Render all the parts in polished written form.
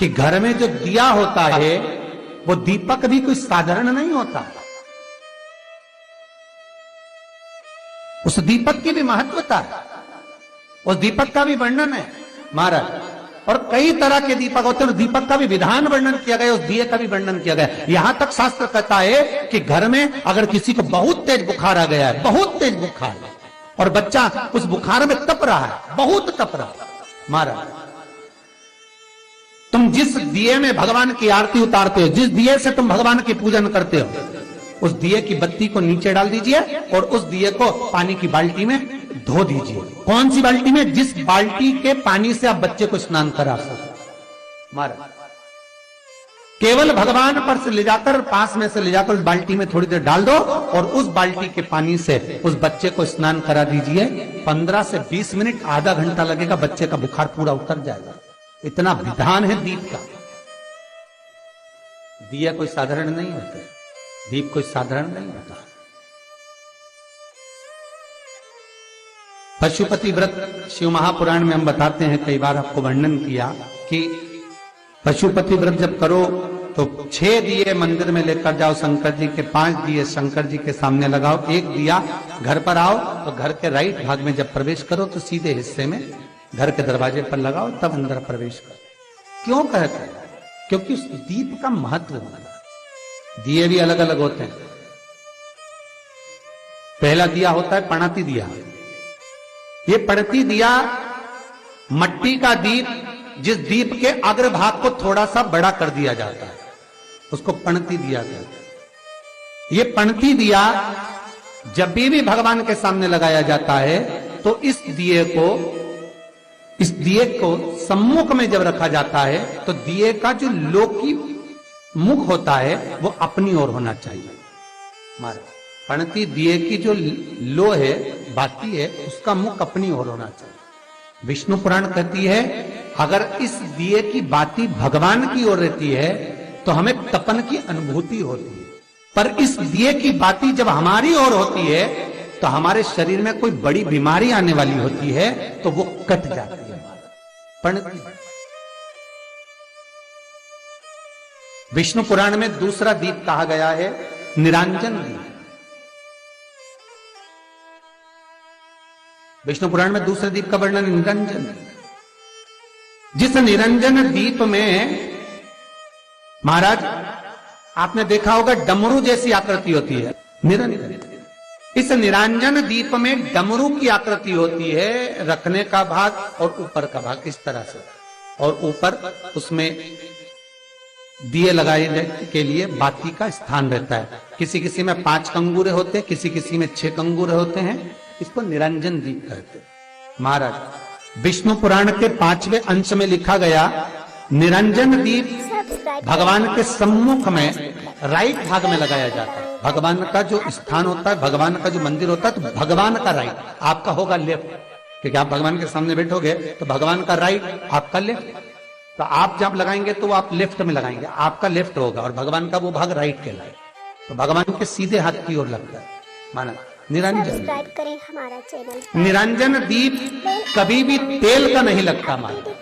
कि घर में जो दिया होता है वो दीपक भी कोई साधारण नहीं होता, उस दीपक की भी महत्वता है, उस दीपक का भी वर्णन है महाराज। और कई तरह के दीपक होते हैं, दीपक का भी विधान वर्णन किया गया, उस दिए का भी वर्णन किया गया। यहां तक शास्त्र कहता है कि घर में अगर किसी को बहुत तेज बुखार आ गया है, बहुत तेज बुखार, और बच्चा उस बुखार में तप रहा है, बहुत तप रहा है, महाराज तुम जिस दिए में भगवान की आरती उतारते हो, जिस दिए से तुम भगवान की पूजन करते हो, उस दिए की बत्ती को नीचे डाल दीजिए और उस दिए को पानी की बाल्टी में धो दीजिए। कौन सी बाल्टी में? जिस बाल्टी के पानी से आप बच्चे को स्नान करा सको। महाराज केवल भगवान पर से ले जाकर, पास में से ले जाकर उस बाल्टी में थोड़ी देर डाल दो और उस बाल्टी के पानी से उस बच्चे को स्नान करा दीजिए। 15 से 20 मिनट, आधा घंटा लगेगा, बच्चे का बुखार पूरा उतर जाएगा। इतना विधान है दीप का। दिया कोई साधारण नहीं होता, दीप कोई साधारण नहीं होता। पशुपति व्रत शिव महापुराण में हम बताते हैं, कई बार आपको वर्णन किया कि पशुपति व्रत जब करो तो 6 दिए मंदिर में लेकर जाओ शंकर जी के, 5 दिए शंकर जी के सामने लगाओ, 1 दिया घर पर आओ तो घर के राइट भाग में जब प्रवेश करो तो सीधे हिस्से में घर के दरवाजे पर लगाओ, तब अंदर प्रवेश करो। क्यों कहते हैं? क्योंकि उस दीप का महत्व होता है। दिए भी अलग अलग होते हैं। पहला दिया होता है पणती दिया। ये पणती दिया मट्टी का दीप, जिस दीप के अग्रभाग को थोड़ा सा बड़ा कर दिया जाता है, उसको पणती दिया कहते हैं। ये पणती दिया जब भी भगवान के सामने लगाया जाता है तो इस दिए को सम्मुख में जब रखा जाता है तो दिए का जो लोकी मुख होता है वो अपनी ओर होना चाहिए। पणती दिए की जो लो है, बाती है, उसका मुख अपनी ओर होना चाहिए। विष्णु पुराण कहती है अगर इस दिए की बाती भगवान की ओर रहती है तो हमें तपन की अनुभूति होती है, पर इस दिए की बाती जब हमारी ओर होती है तो हमारे शरीर में कोई बड़ी बीमारी आने वाली होती है तो वो कट जाती है। पणती विष्णु पुराण में दूसरा दीप कहा गया है निरांजन दीप। विष्णु पुराण में दूसरे दीप का वर्णन निरंजन। जिस निरंजन दीप में महाराज आपने देखा होगा डमरू जैसी आकृति होती है, निरंजन। इस निरंजन दीप में डमरू की आकृति होती है, रखने का भाग और ऊपर का भाग इस तरह से, और ऊपर उसमें दिए लगाए के लिए बाती का स्थान रहता है। किसी किसी में 5 कंगूरे होते हैं, किसी किसी में 6 कंगूरे होते हैं। इसको निरंजन दीप कहते हैं। महाराज विष्णु पुराण के 5वें अंश में लिखा गया निरंजन दीप भगवान के सम्मुख में राइट भाग में लगाया जाता है। भगवान का जो स्थान होता है, भगवान का जो मंदिर होता है, तो भगवान का राइट, आपका होगा लेफ्ट, क्योंकि आप भगवान के सामने बैठोगे तो भगवान का राइट, आपका लेफ्ट। तो आप जब लगाएंगे तो आप लेफ्ट में लगाएंगे, आपका लेफ्ट होगा और भगवान का वो भाग राइट कहलाए। तो भगवान के सीधे हाथ की ओर लगता है। माना निरंजन। सब्सक्राइब करें हमारा चैनल। निरंजन दीप कभी भी तेल का नहीं लगता। माना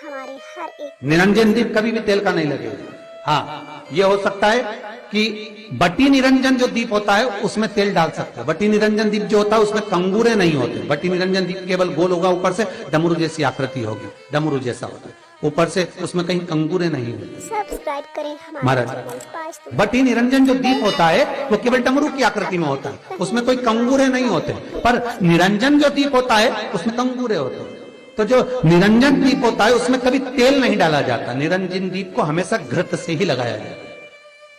हमारे हर एक निरंजन दीप कभी भी तेल का नहीं लगेगा। हाँ, ये हो सकता है कि बटी निरंजन जो दीप होता है उसमें तेल डाल सकते हैं। बटी निरंजन दीप जो होता है उसमें कंगूरे नहीं होते। बटी निरंजन दीप केवल गोल होगा, ऊपर से डमरू जैसी आकृति होगी, डमरू जैसा होता है, ऊपर से उसमें कहीं कंगूरे नहीं होते। सब्सक्राइब करें महाराज बटी निरंजन जो दीप होता है वो केवल डमरू की आकृति में होता है, उसमें कोई कंगूरे नहीं होते। पर निरंजन जो दीप होता है उसमें कंगूरे होते हैं। तो जो निरंजन दीप होता है उसमें कभी तेल नहीं डाला जाता। निरंजन दीप को हमेशा घृत से ही लगाया जाता है।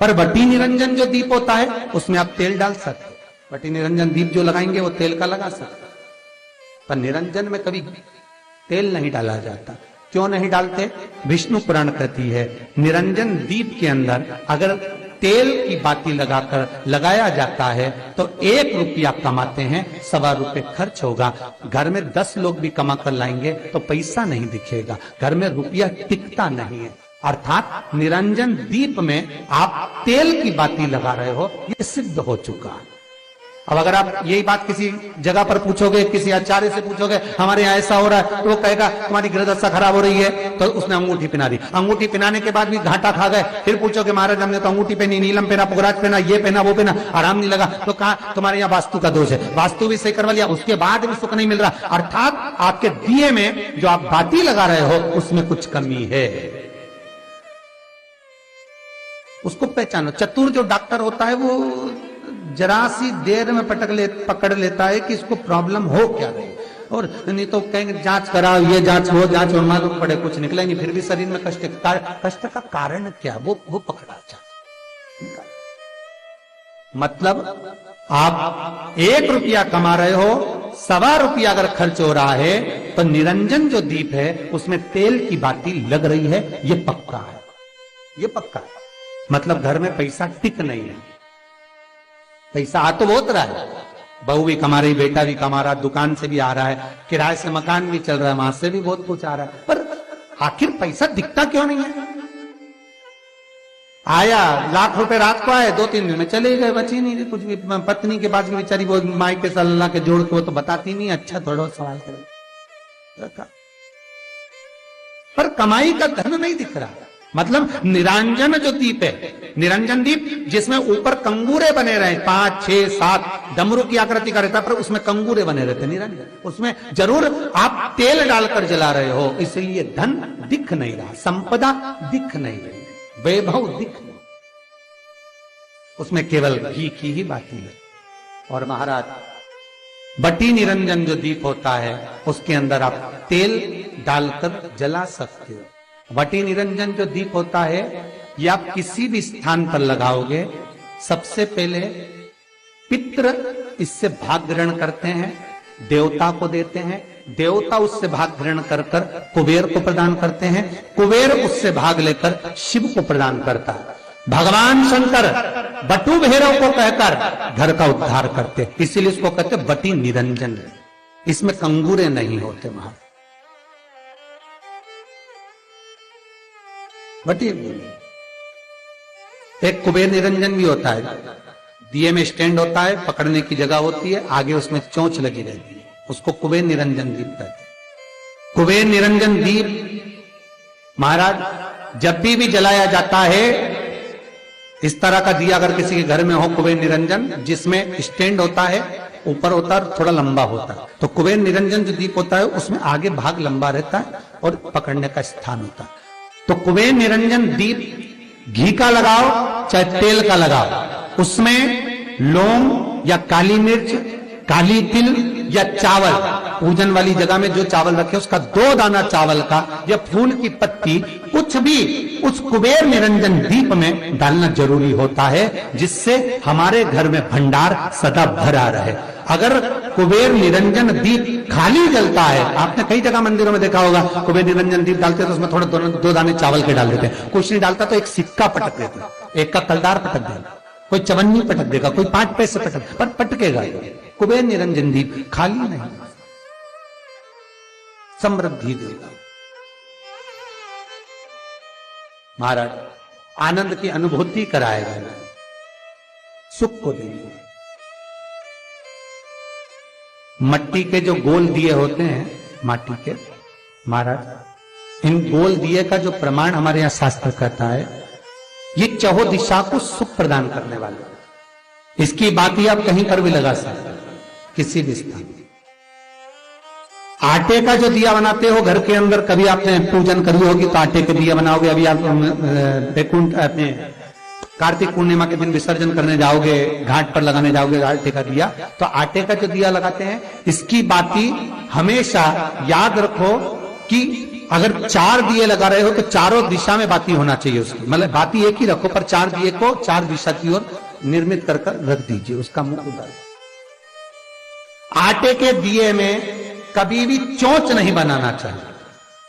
पर बटी निरंजन जो दीप होता है उसमें आप तेल डाल सकते। बटी निरंजन दीप जो लगाएंगे वो तेल का लगा सकते, पर निरंजन में कभी तेल नहीं डाला जाता। क्यों नहीं डालते? विष्णु पुराण कहती है निरंजन दीप के अंदर अगर तेल की बाती लगाया जाता है तो 1 रुपया कमाते हैं, 1.25 रुपये खर्च होगा। घर में 10 लोग भी कमा कर लाएंगे तो पैसा नहीं दिखेगा, घर में रुपया टिकता नहीं है। अर्थात निरंजन दीप में आप तेल की बाती लगा रहे हो, ये सिद्ध हो चुका है। अब अगर आप यही बात किसी जगह पर पूछोगे, किसी आचार्य से पूछोगे, हमारे यहाँ ऐसा हो रहा है, तो वो कहेगा तुम्हारी गृहदशा खराब हो रही है, तो उसने अंगूठी पहना दी। अंगूठी पहनाने के बाद भी घाटा खा गए, फिर पूछोगे महाराज हमने तो अंगूठी पहनी, नीलम पहना, पुगराज पहना, ये पहना, वो पहना, आराम नहीं लगा, तो कहा तुम्हारे यहाँ वास्तु का दोष है। वास्तु भी सही करवा लिया, उसके बाद भी सुख नहीं मिल रहा, अर्थात आपके दिए में जो आप बाती लगा रहे हो उसमें कुछ कमी है। उसको पहचानो। चतुर जो डॉक्टर होता है वो जरा सी देर में पकड़ लेता है कि इसको प्रॉब्लम हो क्या रही, और नहीं तो कहेंगे जांच कराओ, ये जांच वो जांच, और मालूम पड़े कुछ निकला नहीं, फिर भी शरीर में कष्ट का कारण क्या वो पकड़ा जाता। मतलब आप 1 रुपया कमा रहे हो, 1.25 रुपया अगर खर्च हो रहा है, तो निरंजन जो दीप है उसमें तेल की बाती लग रही है, ये पक्का है, ये पक्का है। मतलब घर में पैसा टिक नहीं है। पैसा आ तो बहुत रहा है, बहू भी कमा रही, बेटा भी कमा रहा, दुकान से भी आ रहा है, किराए से मकान भी चल रहा है, वहां से भी बहुत कुछ आ रहा है, पर आखिर पैसा दिखता क्यों नहीं है? आया लाख रुपए रात को आए, 2-3 दिन में चले गए, बची नहीं कुछ भी। पत्नी के पास भी बेचारी वो माई के सल्ला के जोड़ के वो तो बताती नहीं, अच्छा थोड़ा सवाल करो, पर कमाई का धन नहीं दिख रहा। मतलब निरंजन जो दीप है, निरंजन दीप जिसमें ऊपर कंगूरे बने रहे, 5, 6, 7 डमरू की आकृति का रहता, पर उसमें कंगूरे बने रहते निरंजन, उसमें जरूर आप तेल डालकर जला रहे हो, इसलिए धन दिख नहीं रहा, संपदा दिख नहीं रही, वैभव दिख नहीं, उसमें केवल घी की ही बात है। और महाराज बटी निरंजन जो दीप होता है उसके अंदर आप तेल डालकर जला सकते हो। बटी निरंजन जो दीप होता है ये आप किसी भी स्थान पर लगाओगे, सबसे पहले पितृ इससे भाग ग्रहण करते हैं, देवता को देते हैं, देवता उससे भाग ग्रहण कर कर कुबेर को प्रदान करते हैं, कुबेर उससे भाग लेकर शिव को प्रदान करता है। भगवान शंकर बटु भैरव को कहकर घर का उद्धार करते, इसीलिए इसको कहते बटी निरंजन। इसमें कंगूरे नहीं होते महाराज, बटी। एक कुबेर निरंजन भी होता है, दिए में स्टैंड होता है, पकड़ने की जगह होती है, आगे उसमें चोंच लगी रहती है, उसको कुबेर निरंजन दीप कहते हैं। कुबेर निरंजन दीप महाराज जब भी जलाया जाता है, इस तरह का दिया अगर किसी के घर में हो कुबेर निरंजन, जिसमें स्टैंड होता है, ऊपर होता है, थोड़ा लंबा होता है, तो कुबेर निरंजन जो दीप होता है उसमें आगे भाग लंबा रहता है और पकड़ने का स्थान होता है। तो कुबेर निरंजन दीप घी का लगाओ चाहे तेल का लगाओ, उसमें लौंग या काली मिर्च, काली तिल या चावल, पूजन वाली जगह में जो चावल रखे उसका 2 दाना चावल का या फूल की पत्ती, कुछ भी उस कुबेर निरंजन दीप में डालना जरूरी होता है, जिससे हमारे घर में भंडार सदा भरा रहे। अगर कुबेर निरंजन दीप खाली जलता है, आपने कई जगह मंदिरों में देखा होगा, कुबेर निरंजन दीप डालते तो उसमें थोड़े 2 दाने चावल के डाल देते हैं, कुछ नहीं डालता तो एक सिक्का पटक देते, एक का कलदार पटक देगा, कोई चवन्नी पटक देगा, कोई 5 पैसे पटक, पर पटकेगा। कुबेर निरंजन दीप खाली नहीं, समृद्धि देगा। महाराज आनंद की अनुभूति कराएगा, सुख को देंगे। मट्टी के जो गोल दिए होते हैं, माटी के, महाराज इन गोल दिए का जो प्रमाण हमारे यहाँ शास्त्र कहता है, ये चहो दिशा को सुख प्रदान करने वाले। इसकी बात ही आप कहीं पर भी लगा सकते हैं, किसी भी स्थान। आटे का जो दिया बनाते हो घर के अंदर, कभी आपने पूजन करी होगी तो आटे के दिया बनाओगे। अभी आप बैकुंठ अपने कार्तिक पूर्णिमा के दिन विसर्जन करने जाओगे, घाट पर लगाने जाओगे आटे का दिया, तो आटे का जो दिया लगाते हैं, इसकी बाती हमेशा याद रखो कि अगर 4 दिए लगा रहे हो तो चारों दिशा में बाती होना चाहिए उसकी, मतलब बाती एक ही रखो पर 4 दिए को 4 दिशा की ओर निर्मित कर रख दीजिए, उसका मुख उधर। आटे के दिए में कभी भी चोंच नहीं बनाना चाहिए,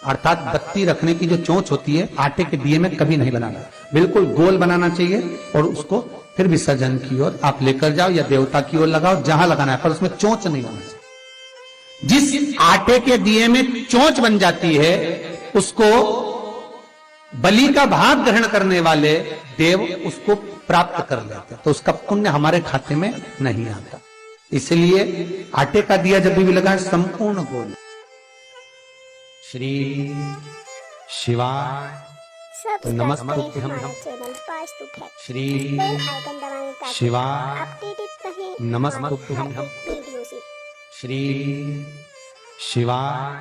अर्थात बत्ती रखने की जो चोंच होती है आटे के दिए में कभी नहीं बनाना, बिल्कुल गोल बनाना चाहिए और उसको फिर विसर्जन की ओर आप लेकर जाओ या देवता की ओर लगाओ, जहां लगाना है, पर उसमें चोंच नहीं होना चाहिए। जिस आटे के दिए में चोंच बन जाती है उसको बलि का भाग ग्रहण करने वाले देव उसको प्राप्त कर लेते हैं, तो उसका पुण्य हमारे खाते में नहीं आता। इसलिए आटे का दिया जब भी लगा संपूर्ण गोल। श्री शिवाय सब्सक्राइब नमस्ते करें हमारा चैनल वास्तु फैक्ट। श्री बेल आइकन दबाएं ताकि शिवाय अपडेटेड रहें नमस्ते हमारी हर एक वीडियो से। श्री शिवाय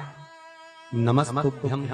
नमस्तुभ्यं।